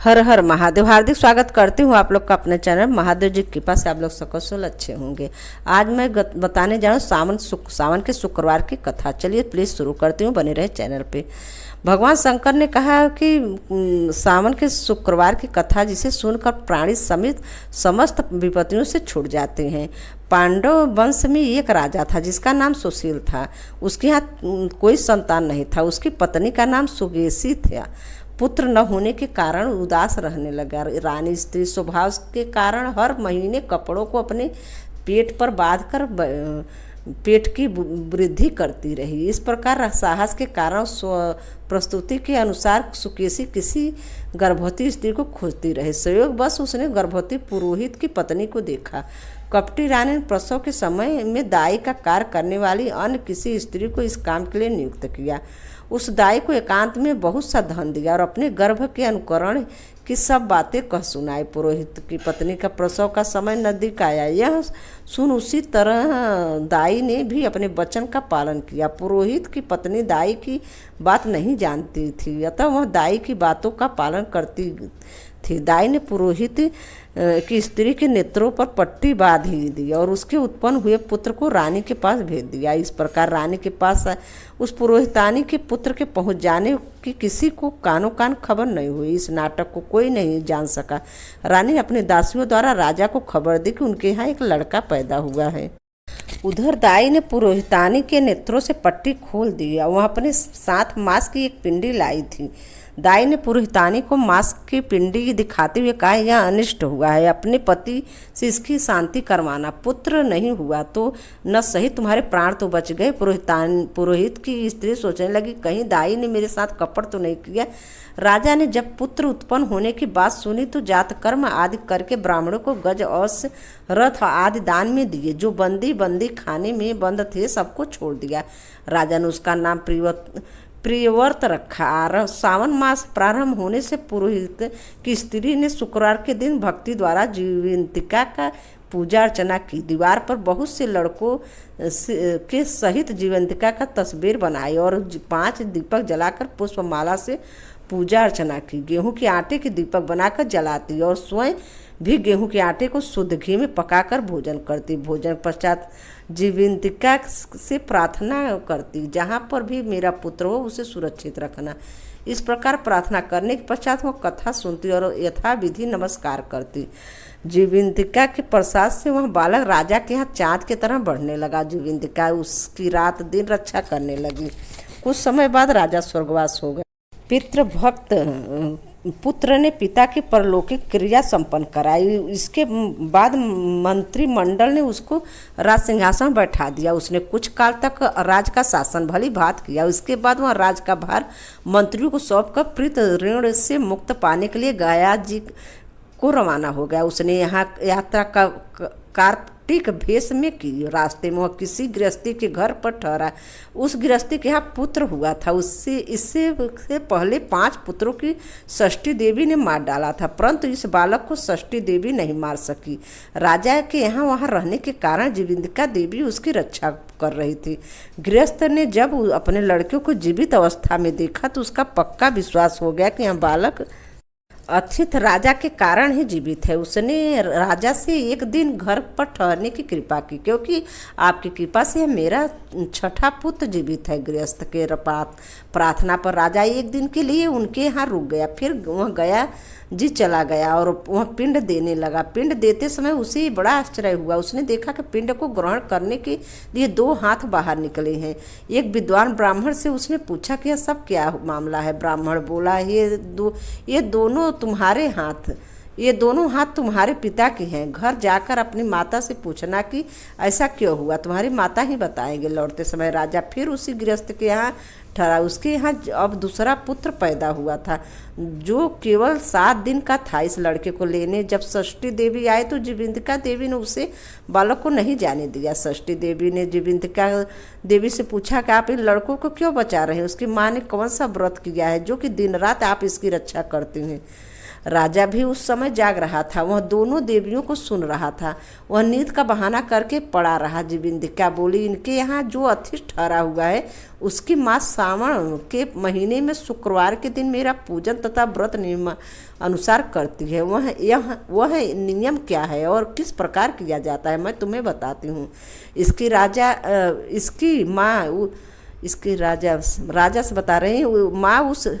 हर हर महादेव। हार्दिक स्वागत करती हूँ आप लोग का अपने चैनल महादेव जी की कृपा से आप लोग सकल अच्छे होंगे। आज मैं बताने जा रहा हूँ सावन के शुक्रवार की कथा। चलिए प्लीज़ शुरू करती हूँ, बने रहे चैनल पे। भगवान शंकर ने कहा कि सावन के शुक्रवार की कथा जिसे सुनकर प्राणी समेत समस्त विपत्तियों से छूट जाते हैं। पांडव वंश में एक राजा था जिसका नाम सुशील था। उसके यहाँ कोई संतान नहीं था। उसकी पत्नी का नाम सुगेसी था। पुत्र न होने के कारण उदास रहने लगा। रानी स्त्री स्वभाव के कारण हर महीने कपड़ों को अपने पेट पर बांधकर पेट की वृद्धि करती रही। इस प्रकार साहस के कारण प्रस्तुति के अनुसार सुकेशी किसी गर्भवती स्त्री को खोजती रही। संयोग बस उसने गर्भवती पुरोहित की पत्नी को देखा। कपटी रानी ने प्रसव के समय में दाई का कार्य करने वाली अन्य किसी स्त्री को इस काम के लिए नियुक्त किया। उस दाई को एकांत में बहुत सा धन दिया और अपने गर्भ के अनुकरण की सब बातें कह सुनाई। पुरोहित की पत्नी का प्रसव का समय नजदीक आया। यह सुन उसी तरह दाई ने भी अपने वचन का पालन किया। पुरोहित की पत्नी दाई की बात नहीं जानती थी, अतः वह दाई की बातों का पालन करती थी। दाई ने पुरोहित की स्त्री के नेत्रों पर पट्टी बांध दी और उसके उत्पन्न हुए पुत्र को रानी के पास भेज दिया। इस प्रकार रानी के पास उस पुरोहितानी के पुत्र के पहुंच जाने की किसी को कानो कान खबर नहीं हुई। इस नाटक को कोई नहीं जान सका। रानी अपने दासियों द्वारा राजा को खबर दी कि उनके यहाँ एक लड़का पैदा हुआ है। उधर दाई ने पुरोहितानी के नेत्रों से पट्टी खोल दी। वह अपने साथ मांस की एक पिंडी लाई थी। दाई ने पुरोहितानी को मांस की पिंडी दिखाते हुए कहा, यह अनिष्ट हुआ है, अपने पति से इसकी शांति करवाना। पुत्र नहीं हुआ तो न सही तुम्हारे प्राण तो बच गए। पुरोहित की स्त्री सोचने लगी, कहीं दाई ने मेरे साथ कपट तो नहीं किया। राजा ने जब पुत्र उत्पन्न होने की बात सुनी तो जात कर्म आदि करके ब्राह्मणों को गज औस रथ आदि दान में दिए। जो बंदी खाने में बंद थे सबको छोड़ दिया। राजा ने उसका नाम प्रियव्रत रखा। सावन मास प्रारंभ होने से पुरोहित की स्त्री ने शुक्रवार के दिन भक्ति द्वारा जीवंतिका का पूजा अर्चना की। दीवार पर बहुत से लड़कों के सहित जीवंतिका का तस्वीर बनाई और 5 दीपक जलाकर पुष्पमाला से पूजा अर्चना की। गेहूं के आटे के दीपक बनाकर जलाती और स्वयं भी गेहूं के आटे को शुद्ध घी में पकाकर भोजन करती। भोजन पश्चात जीवंतिका से प्रार्थना करती, जहाँ पर भी मेरा पुत्र हो उसे सुरक्षित रखना। इस प्रकार प्रार्थना करने के पश्चात वह कथा सुनती और यथाविधि नमस्कार करती। जीवंतिका के प्रसाद से वह बालक राजा के यहाँ चाँद की तरह बढ़ने लगा। जीवंतिका उसकी रात दिन रक्षा करने लगी। कुछ समय बाद राजा स्वर्गवास हो गए। पितृभक्त पुत्र ने पिता की परलौकिक क्रिया संपन्न कराई। इसके बाद मंत्रिमंडल ने उसको राज सिंहासन बैठा दिया। उसने कुछ काल तक राज का शासन भली भात किया। उसके बाद वह राज का भार मंत्रियों को सौंपकर प्रीत ऋण से मुक्त पाने के लिए गया जी को रवाना हो गया। उसने यहाँ यात्रा का कार्तिक भेष में की। रास्ते में वह किसी गृहस्थी के घर पर ठहरा। उस गृहस्थी के यहाँ पुत्र हुआ था। इससे पहले 5 पुत्रों की षष्ठी देवी ने मार डाला था, परंतु इस बालक को षष्ठी देवी नहीं मार सकी। राजा के यहाँ वहाँ रहने के कारण जीवंतिका देवी उसकी रक्षा कर रही थी। गृहस्थ ने जब अपने लड़के को जीवित अवस्था में देखा तो उसका पक्का विश्वास हो गया कि यह बालक अथित राजा के कारण ही जीवित है। उसने राजा से एक दिन घर पर ठहरने की कृपा की, क्योंकि आपकी कृपा से मेरा 6ठा पुत्र जीवित है। गृहस्थ के प्रार्थना पर राजा एक दिन के लिए उनके यहाँ रुक गया। फिर वह गया जी चला गया और वह पिंड देने लगा। पिंड देते समय उसे बड़ा आश्चर्य हुआ। उसने देखा कि पिंड को ग्रहण करने के लिए 2 हाथ बाहर निकले हैं। एक विद्वान ब्राह्मण से उसने पूछा कि यह सब क्या मामला है। ब्राह्मण बोला, ये दोनों हाथ तुम्हारे पिता के हैं। घर जाकर अपनी माता से पूछना कि ऐसा क्यों हुआ, तुम्हारी माता ही बताएंगे। लौटते समय राजा फिर उसी गृहस्थ के यहाँ ठहरा। उसके यहाँ अब दूसरा पुत्र पैदा हुआ था जो केवल 7 दिन का था। इस लड़के को लेने जब षष्ठी देवी आए तो जीवंतिका देवी ने उसे बालक को नहीं जाने दिया। षष्ठी देवी ने जीवंतिका देवी से पूछा कि आप इन लड़कों को क्यों बचा रहे हैं। उसकी माँ ने कौन सा व्रत किया है जो कि दिन रात आप इसकी रक्षा करते हैं। राजा भी उस समय जाग रहा था। वह दोनों देवियों को सुन रहा था। वह नींद का बहाना करके पड़ा रहा। जीविंदिका बोली, इनके यहाँ जो अतिथि ठहरा हुआ है उसकी माँ सावन के महीने में शुक्रवार के दिन मेरा पूजन तथा व्रत नियम अनुसार करती है। वह नियम क्या है और किस प्रकार किया जाता है मैं तुम्हें बताती हूँ। इसकी राजा से बता रहे हैं।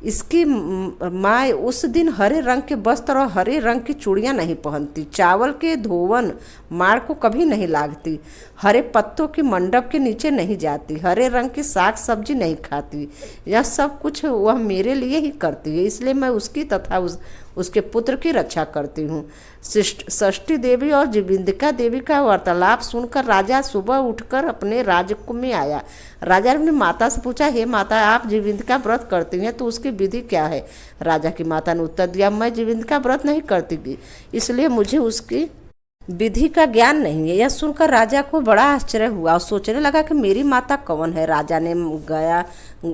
इसकी माँ उस दिन हरे रंग के वस्त्र और हरे रंग की चूड़ियाँ नहीं पहनती, चावल के धोवन माड़ को कभी नहीं लागती, हरे पत्तों के मंडप के नीचे नहीं जाती, हरे रंग की साग सब्जी नहीं खाती। यह सब कुछ वह मेरे लिए ही करती है, इसलिए मैं उसकी तथा उसके पुत्र की रक्षा करती हूँ। षष्ठी देवी और जीविंदिका देवी का वार्तालाप सुनकर राजा सुबह उठकर अपने राज्य में आया। राजा ने अपनी माता से पूछा, हे माता, आप जीविंदिका व्रत करती हैं तो उसकी विधि क्या है? राजा की माता ने उत्तर दिया, मैं जीविंदिका व्रत नहीं करती, इसलिए मुझे उसकी विधि का ज्ञान नहीं है। यह सुनकर राजा को बड़ा आश्चर्य हुआ और सोचने लगा कि मेरी माता कौन है। राजा ने गया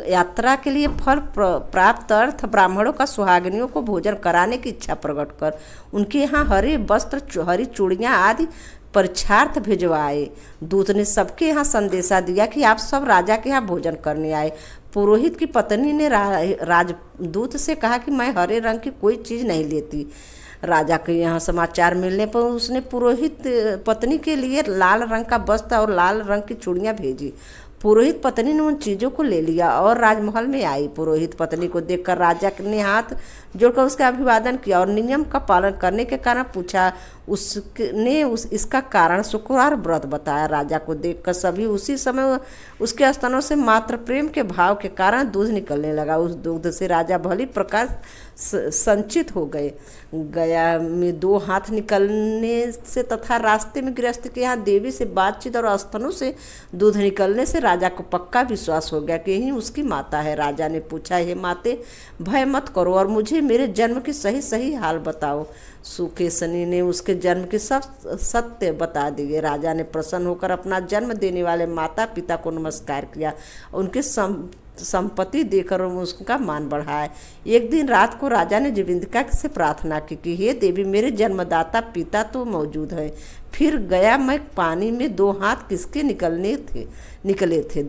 यात्रा के लिए फल प्राप्त अर्थ ब्राह्मणों का सुहागिनियों को भोजन कराने की इच्छा प्रकट कर उनके यहाँ हरे वस्त्र, हरी चूड़ियाँ आदि परीक्षार्थ भिजवाए। दूत ने सबके यहाँ संदेशा दिया कि आप सब राजा के यहाँ भोजन करने आए। पुरोहित की पत्नी ने राजदूत से कहा कि मैं हरे रंग की कोई चीज़ नहीं लेती। राजा के यहाँ समाचार मिलने पर उसने पुरोहित पत्नी के लिए लाल रंग का वस्त्र और लाल रंग की चूड़ियाँ भेजी। पुरोहित पत्नी ने उन चीज़ों को ले लिया और राजमहल में आई। पुरोहित पत्नी को देखकर राजा ने हाथ जोड़कर उसका अभिवादन किया और नियम का पालन करने के कारण पूछा। इसका कारण शुक्रवार व्रत बताया। राजा को देखकर सभी उसी समय उसके स्तनों से मात्र प्रेम के भाव के कारण दूध निकलने लगा। उस दूध से राजा भली प्रकार संचित हो गए। गया में 2 हाथ निकलने से तथा रास्ते में गृहस्थ के यहाँ देवी से बातचीत और स्तनों से दूध निकलने से राजा को पक्का विश्वास हो गया कि यही उसकी माता है। राजा ने पूछा, हे माते, भय मत करो और मुझे मेरे जन्म की सही हाल बताओ। सुकेसनी ने उसके जन्म के सब सत्य बता दिए। राजा ने प्रसन्न होकर अपना जन्म देने वाले माता पिता को नमस्कार किया, उनके संपत्ति देकर उसका मान बढ़ाया। एक दिन रात को राजा ने जीविंदिका से प्रार्थना की कि हे देवी, मेरे जन्मदाता पिता तो मौजूद है, फिर गया मैं पानी में 2 हाथ किसके निकले थे।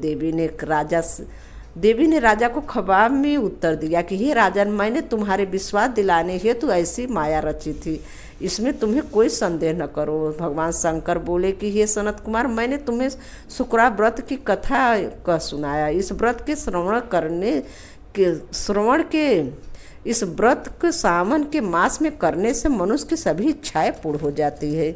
देवी ने राजा को ख्वाब में उत्तर दिया कि हे राजन, मैंने तुम्हारे विश्वास दिलाने हेतु ऐसी माया रची थी, इसमें तुम्हें कोई संदेह न करो। भगवान शंकर बोले कि हे सनत कुमार, मैंने तुम्हें शुक्रवार व्रत की कथा कह सुनाया। इस व्रत के इस व्रत के सावन के मास में करने से मनुष्य की सभी इच्छाएं पूर्ण हो जाती है।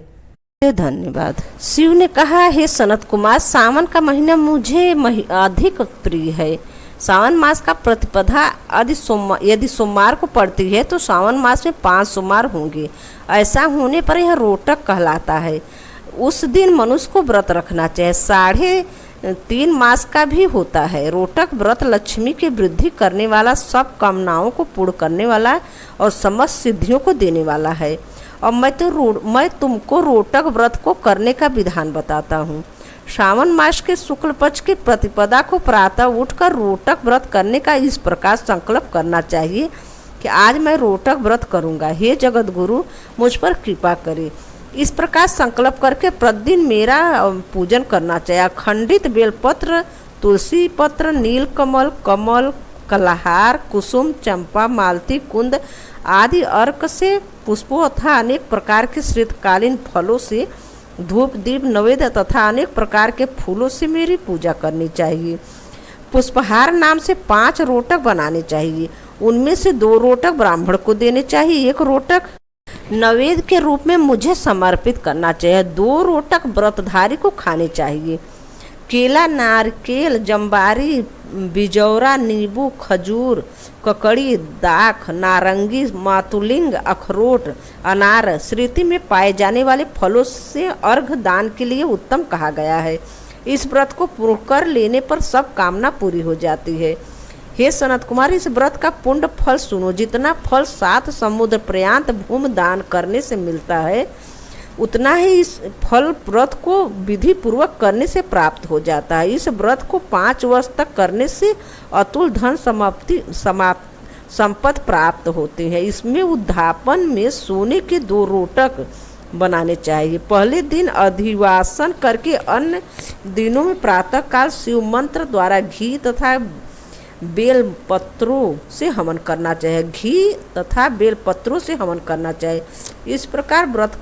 धन्यवाद। शिव ने कहा, हे सनत कुमार, सावन का महीना मुझे अधिक प्रिय है। सावन मास का प्रतिपदा यदि सोमवार को पड़ती है तो सावन मास में 5 सोमवार होंगे। ऐसा होने पर यह रोटक कहलाता है। उस दिन मनुष्य को व्रत रखना चाहिए। 3.5 मास का भी होता है। रोटक व्रत लक्ष्मी की वृद्धि करने वाला, सब कामनाओं को पूर्ण करने वाला और समस्त सिद्धियों को देने वाला है। और मैं तुमको रोटक व्रत को करने का विधान बताता हूँ। श्रावण मास के शुक्ल पक्ष की प्रतिपदा को प्रातः उठकर रोटक व्रत करने का इस प्रकार संकल्प करना चाहिए कि आज मैं रोटक व्रत करूँगा, हे जगत गुरु मुझ पर कृपा करे। इस प्रकार संकल्प करके प्रतिदिन मेरा पूजन करना चाहिए। खंडित बेलपत्र, तुलसी पत्र, नीलकमल, कमल, कलहार, कुसुम, चंपा, मालती, कुंद आदि अर्क से पुष्पों तथा अनेक प्रकार के शीतकालीन फलों से, धूप दीप नैवेद्य तथा अनेक प्रकार के फूलों से मेरी पूजा करनी चाहिए। पुष्पहार नाम से 5 रोटक बनाने चाहिए। उनमें से 2 रोटक ब्राह्मण को देने चाहिए, 1 रोटक नैवेद्य के रूप में मुझे समर्पित करना चाहिए। 2 रोटक व्रतधारी को खाने चाहिए। केला, नारकेल, जंबारी, बिजौरा, नींबू, खजूर, ककड़ी, दाख, नारंगी, मातुलिंग, अखरोट, अनार स्मृति में पाए जाने वाले फलों से अर्घ दान के लिए उत्तम कहा गया है। इस व्रत को पूर्ण कर लेने पर सब कामना पूरी हो जाती है। हे सनत कुमार, इस व्रत का पुण्य फल सुनो। जितना फल 7 समुद्र पर्यंत भूमि दान करने से मिलता है, उतना ही इस फल व्रत को विधि पूर्वक करने से प्राप्त हो जाता है। इस व्रत को 5 वर्ष तक करने से अतुल धन संपत्ति प्राप्त होते हैं। इसमें उद्यापन में सोने के 2 रोटक बनाने चाहिए। पहले दिन अधिवासन करके अन्य दिनों में प्रातःकाल शिव मंत्र द्वारा घी तथा बेल पत्रों से हवन करना चाहिए। घी तथा बेल पत्रों से हवन करना चाहिए। इस प्रकार व्रत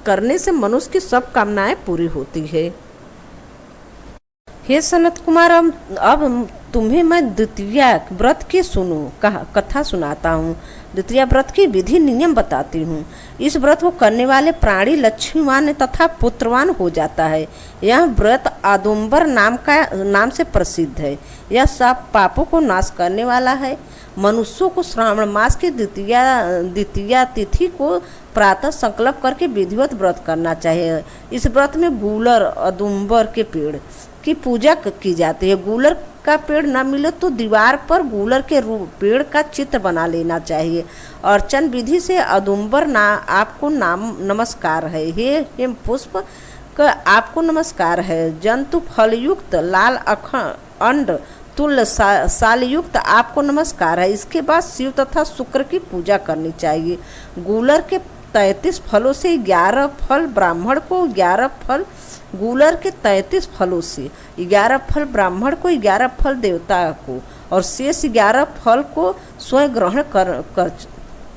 करने से मनुष्य की सब कामनाएं पूरी होती है। हे सनत कुमार, अब तुम्हें मैं द्वितीया व्रत की कथा सुनाता हूँ। द्वितीया व्रत की विधि नियम बताती हूँ। इस व्रत को करने वाले प्राणी लक्ष्मीवान तथा पुत्रवान हो जाता है। यह व्रत आदुम्बर नाम से प्रसिद्ध है। यह सब पापों को नाश करने वाला है। मनुष्यों को श्रावण मास की द्वितीया तिथि को प्रातः संकल्प करके विधिवत व्रत करना चाहिए। इस व्रत में गूलर अदुम्बर के पेड़ की पूजा की जाती है। गूलर का पेड़ न मिले तो दीवार पर गूलर के पेड़ का चित्र बना लेना चाहिए। अर्चन विधि से अदुम्बर आपको नमस्कार है। हे हेम पुष्प का आपको नमस्कार है। जंतु फलयुक्त लाल अंड तुल्य सालयुक्त आपको नमस्कार है। इसके बाद शिव तथा शुक्र की पूजा करनी चाहिए। गूलर के 33 फलों से 11 फल ब्राह्मण को, 11 फल गूलर के 33 फलों से 11 फल ब्राह्मण को, 11 फल देवता को और शेष 11 फल को स्वयं ग्रहण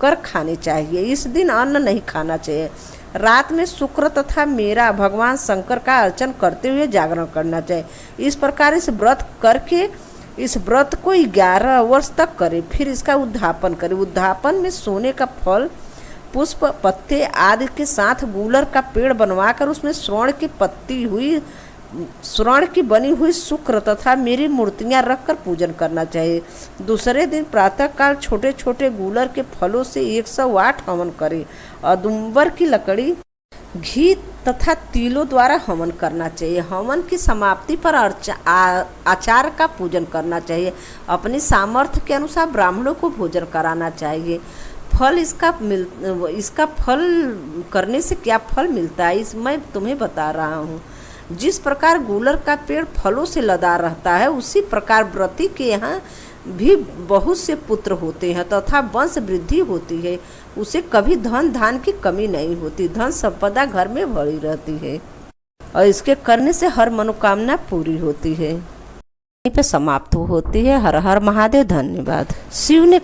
कर खाने चाहिए। इस दिन अन्न नहीं खाना चाहिए। रात में शुक्र तथा मेरा भगवान शंकर का अर्चन करते हुए जागरण करना चाहिए। इस प्रकार इस व्रत को 11 वर्ष तक करे। फिर इसका उद्यापन करे। उद्यापन में सोने का फल, पुष्प, पत्ते आदि के साथ गूलर का पेड़ बनवाकर उसमें स्वर्ण की बनी हुई शुक्र तथा मेरी मूर्तियां रखकर पूजन करना चाहिए। दूसरे दिन प्रातःकाल छोटे छोटे गूलर के फलों से 108 हवन करे। अदुम्बर की लकड़ी, घी तथा तिलों द्वारा हवन करना चाहिए। हवन की समाप्ति पर आचार का पूजन करना चाहिए। अपनी सामर्थ्य के अनुसार ब्राह्मणों को भोजन कराना चाहिए। इसका फल करने से क्या फल मिलता है मैं तुम्हें बता रहा हूँ। जिस प्रकार गूलर का पेड़ फलों से लदा रहता है, उसी प्रकार व्रती के यहाँ भी बहुत से पुत्र होते हैं तथा वंश वृद्धि होती है। उसे कभी धन धान की कमी नहीं होती। धन संपदा घर में भरी रहती है और इसके करने से हर मनोकामना पूरी होती है। यहीं पे समाप्त होती है। हर हर महादेव। धन्यवाद। शिव ने